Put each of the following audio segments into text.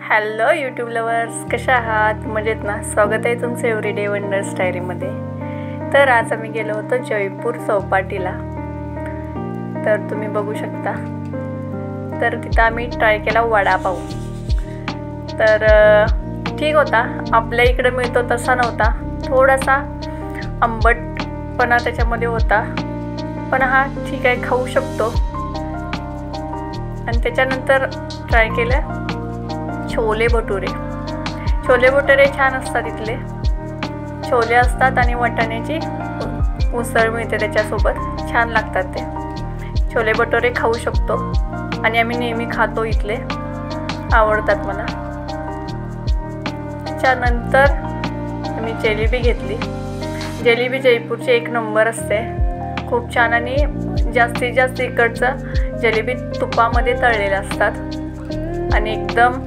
Hello YouTube lovers, कशा आहात? मजेत ना? स्वागत आहे तुमचं एव्हरीडे वंडर्स डायरीमध्ये। तर आज आम्ही गेलो होतो जयपूर चौपाटीला। तर तुम्ही बघू शकता, तर तिथं आम्ही ट्राय केला वडापाव। तर ठीक होता, आपल्या इकडे मिळतो तसा नव्हता, थोडासा आंबटपणा त्याच्यामध्ये होता, पण हा ठीक आहे, खाऊ शकतो। आणि त्याच्यानंतर ट्राय केलं छोले भटुरे। छोले भटुरे छान असतात, इथले छोले असतात आणि वाटाण्याची उसळ मिळते त्याच्यासोबत, छान लागतात ते छोले भटुरे। खाऊ शकतो आणि आम्ही नेहमी खातो, इथले आवडतात मला। त्यानंतर आम्ही जिलेबी घेतली। जिलेबी जयपूरची एक नंबर असते, खूप छान। आणि जास्तीत जास्त इकडचं जिलेबी तुपामध्ये तळलेलं असतात आणि एकदम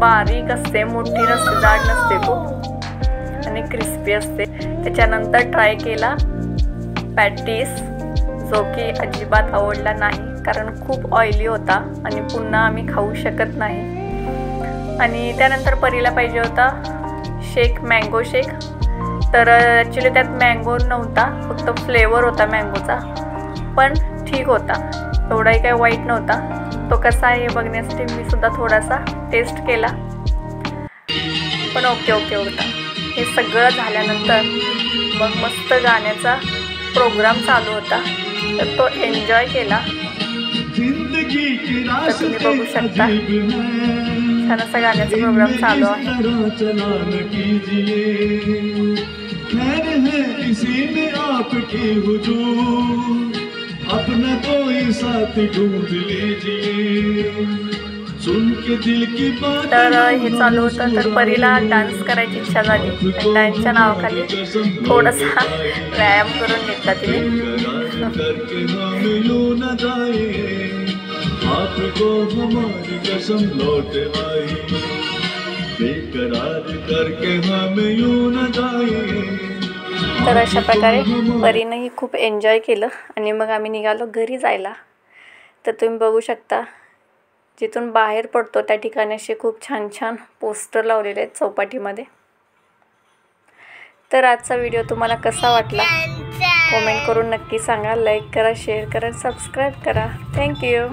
बारीक असते, मोठी नसते, जाड नसते खूप, आणि क्रिस्पी असते। त्याच्यानंतर ट्राय केला पॅटीस, जो की अजिबात आवडला नाही, कारण खूप ऑइली होता आणि पुन्हा आम्ही खाऊ शकत नाही। आणि त्यानंतर परीला पाहिजे होता शेक, मँगो शेक। तर ॲक्च्युली त्यात मँगो नव्हता, फक्त फ्लेवर होता मँगोचा, पण ठीक होता, एवढाही काही वाईट नव्हता। तो कसा आहे हे बघण्यासाठी मी सुद्धा थोडासा टेस्ट केला, पण ओके होता। हे सगळं झाल्यानंतर मग मस्त गाण्याचा प्रोग्राम चालू होता, तर तो एन्जॉय केला। तर तुम्ही बघू शकता, छान असा गाण्याचा प्रोग्राम चालू आहे। अपना कोई साथ ढूंढ लीजिए, सुन के दिल की बात। तर हे चालू होतं, तर परीला डान्स करायची इच्छा झाली, डान्सच्या नावाखाली थोडासा व्यायाम करून घेतला तिने। करके हमें यूं न जाए, आपको हमारी कसम लौट आई, बेकरार करके हमें यूं न जाए। तर अशा प्रकारे परीनंही खूप एन्जॉय केलं आणि मग आम्ही निघालो घरी जायला। तर तुम्ही बघू शकता, जिथून बाहेर पडतो त्या ठिकाणी असे खूप छान छान पोस्टर लावलेले आहेत चौपाटीमध्ये। तर आजचा व्हिडिओ तुम्हाला कसा वाटला कमेंट करून नक्की सांगा, लाईक करा, शेअर करा, सबस्क्राईब करा। थँक्यू।